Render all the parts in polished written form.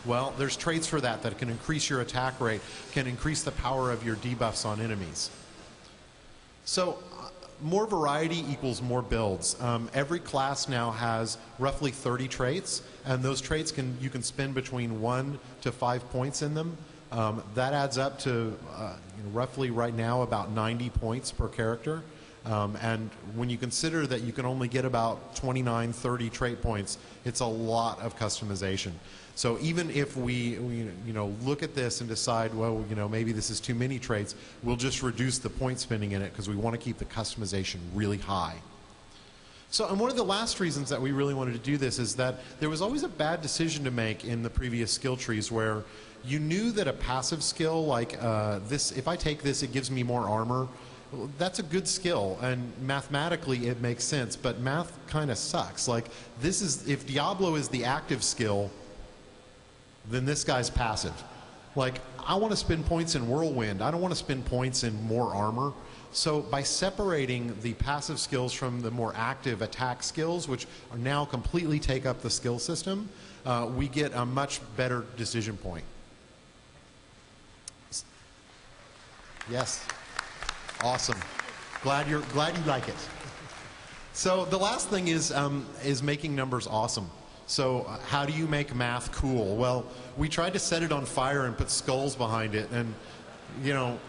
Well, there's traits for that that can increase your attack rate, can increase the power of your debuffs on enemies. So more variety equals more builds. Every class now has roughly 30 traits, and those traits you can spend between 1 to 5 points in them. That adds up to roughly right now about 90 points per character. And when you consider that you can only get about 29, 30 trait points, it's a lot of customization. So even if we look at this and decide, well, maybe this is too many traits, we'll just reduce the point spending in it because we want to keep the customization really high. So, and one of the last reasons that we really wanted to do this is that there was always a bad decision to make in the previous skill trees where you knew that a passive skill like this, if I take this, it gives me more armor. Well, that's a good skill, and mathematically it makes sense, but math kind of sucks. Like, this is, if Diablo is the active skill, then this guy's passive. Like, I want to spend points in Whirlwind. I don't want to spend points in more armor. So by separating the passive skills from the more active attack skills, which are now completely take up the skill system, we get a much better decision point. Yes. Awesome. Glad you like it. So the last thing is making numbers awesome. So how do you make math cool? Well, we tried to set it on fire and put skulls behind it, and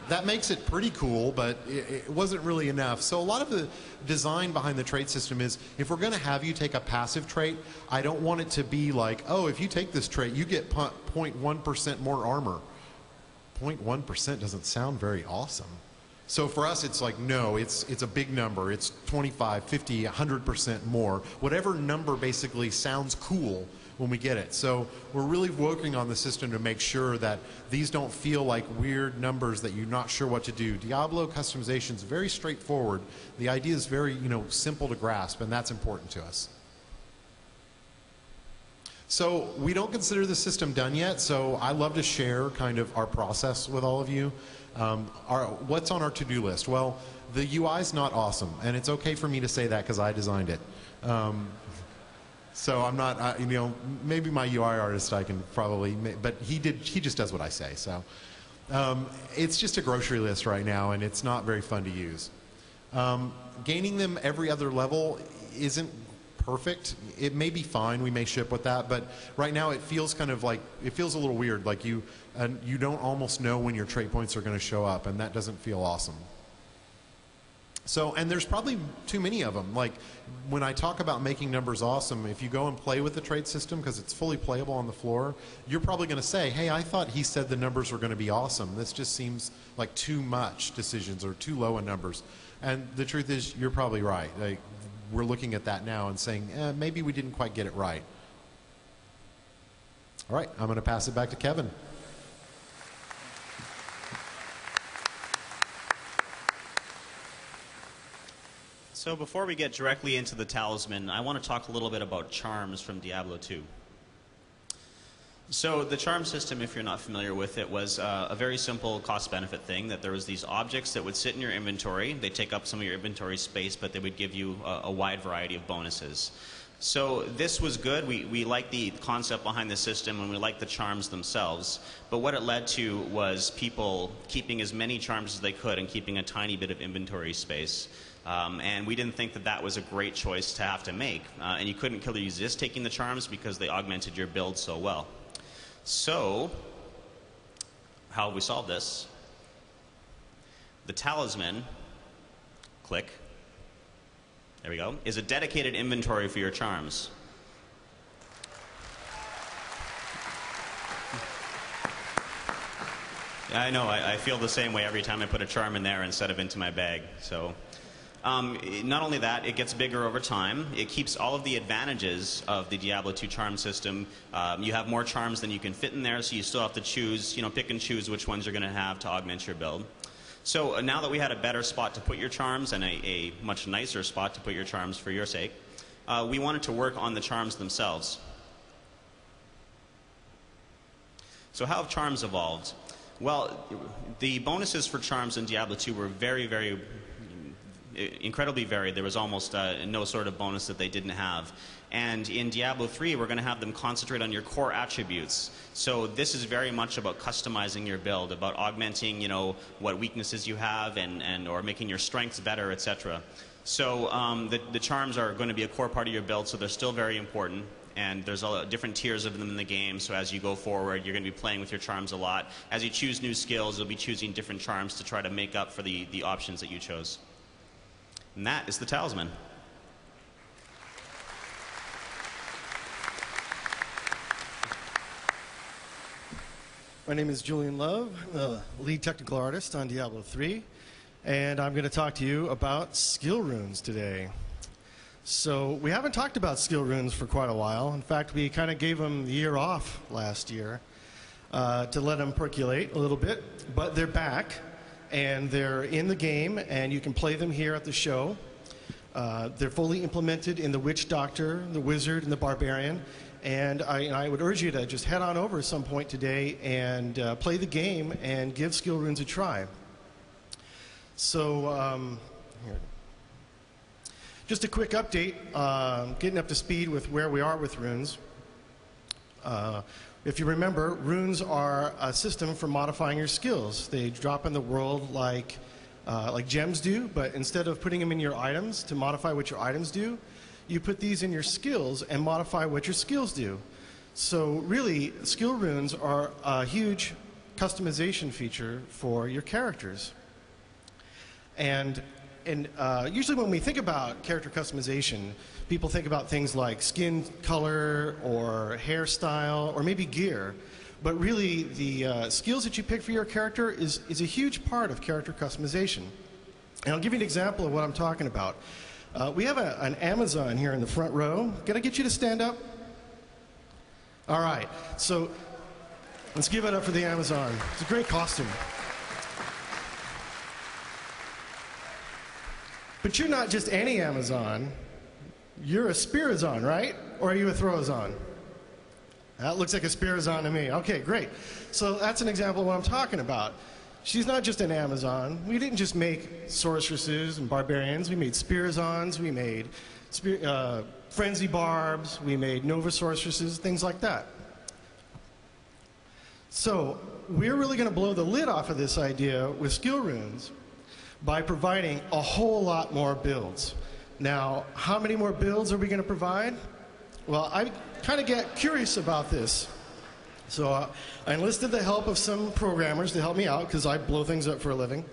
that makes it pretty cool, but it wasn't really enough. So a lot of the design behind the trait system is, if we're going to have you take a passive trait, I don't want it to be like, oh, if you take this trait, you get 0.1% more armor. 0.1% doesn't sound very awesome. So for us, it's like, no, it's a big number. It's 25, 50, 100% more. Whatever number basically sounds cool when we get it. So we're really working on the system to make sure that these don't feel like weird numbers that you're not sure what to do. Diablo customization is very straightforward. The idea is very, simple to grasp, and that's important to us. So we don't consider the system done yet, so I love to share kind of our process with all of you. What's on our to-do list? Well, the UI is not awesome, and it's okay for me to say that because I designed it. So I'm not, maybe my UI artist I can probably, but he just does what I say. So it's just a grocery list right now, and it's not very fun to use. Gaining them every other level isn't perfect. It may be fine, we may ship with that, but right now it feels kind of like, it feels a little weird, like you don't almost know when your trait points are going to show up, and that doesn't feel awesome. So, and there's probably too many of them. Like, when I talk about making numbers awesome, if you go and play with the trait system, because it's fully playable on the floor, you're probably going to say, hey, I thought he said the numbers were going to be awesome. This just seems like too much decisions or too low in numbers. And the truth is, you're probably right. Like, we're looking at that now and saying, maybe we didn't quite get it right. All right, I'm going to pass it back to Kevin. So before we get directly into the talisman, I want to talk a little bit about charms from Diablo 2. So the charm system, if you're not familiar with it, was a very simple cost-benefit thing, that there was these objects that would sit in your inventory. They take up some of your inventory space, but they would give you a wide variety of bonuses. So this was good. We liked the concept behind the system, and we liked the charms themselves. But what it led to was people keeping as many charms as they could and keeping a tiny bit of inventory space. And we didn't think that that was a great choice to have to make. And you couldn't kill or resist taking the charms because they augmented your build so well. So, how have we solved this? The talisman, click, there we go, is a dedicated inventory for your charms. Yeah, I know, I feel the same way every time I put a charm in there instead of into my bag. So, not only that, it gets bigger over time. It keeps all of the advantages of the Diablo 2 charm system. You have more charms than you can fit in there, so you still have to choose, pick and choose which ones you're going to have to augment your build. So now that we had a better spot to put your charms and a much nicer spot to put your charms for your sake, we wanted to work on the charms themselves. So how have charms evolved? Well, the bonuses for charms in Diablo 2 were very, very incredibly varied. There was almost no sort of bonus that they didn't have. And in Diablo 3, we're going to have them concentrate on your core attributes. So this is very much about customizing your build, about augmenting, you know, what weaknesses you have, or making your strengths better, etc. So the charms are going to be a core part of your build, so they're still very important. And there's different tiers of them in the game, so as you go forward, you're going to be playing with your charms a lot. As you choose new skills, you'll be choosing different charms to try to make up for the options that you chose. And that is the Talisman. My name is Julian Love, lead technical artist on Diablo 3, and I'm going to talk to you about skill runes today. So we haven't talked about skill runes for quite a while. In fact, we kind of gave them the year off last year to let them percolate a little bit, but they're back, and they're in the game, and you can play them here at the show. They're fully implemented in the Witch Doctor, the Wizard, and the Barbarian. And I would urge you to just head on over at some point today and play the game and give skill runes a try. So, here. Just a quick update, getting up to speed with where we are with runes. If you remember, runes are a system for modifying your skills. They drop in the world like gems do, but instead of putting them in your items to modify what your items do, you put these in your skills and modify what your skills do. So really, skill runes are a huge customization feature for your characters. And usually when we think about character customization, people think about things like skin color or hairstyle or maybe gear. But really, the skills that you pick for your character is a huge part of character customization. And I'll give you an example of what I'm talking about. We have an Amazon here in the front row. Can I get you to stand up? All right. So let's give it up for the Amazon. It's a great costume. But you're not just any Amazon. You're a Spirazon, right? Or are you a Throwazon? That looks like a Spirazon to me. Okay, great. So that's an example of what I'm talking about. She's not just an Amazon. We didn't just make sorceresses and barbarians. We made Spirazons, we made frenzy barbs, we made nova sorceresses, things like that. So we're really going to blow the lid off of this idea with skill runes by providing a whole lot more builds. Now, how many more builds are we going to provide? Well, I kind of get curious about this. So I enlisted the help of some programmers to help me out because I blow things up for a living.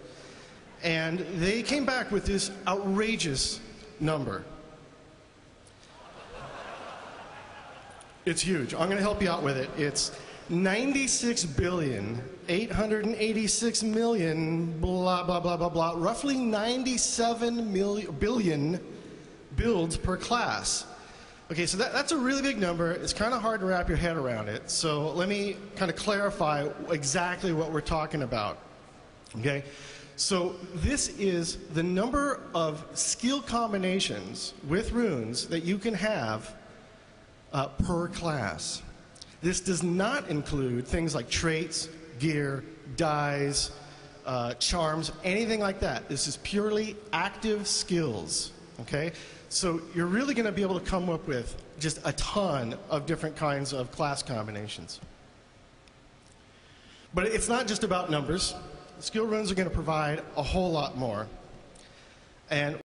And they came back with this outrageous number. It's huge. I'm going to help you out with it. It's 96,886,000,000, blah, blah, blah, blah, blah, roughly 97 billion builds per class. Okay, so that's a really big number. It's kind of hard to wrap your head around it. So let me kind of clarify exactly what we're talking about. Okay, so this is the number of skill combinations with runes that you can have per class. This does not include things like traits, gear, dyes, charms, anything like that. This is purely active skills. Okay? So you're really going to be able to come up with just a ton of different kinds of class combinations. But it's not just about numbers. Skill runes are going to provide a whole lot more. And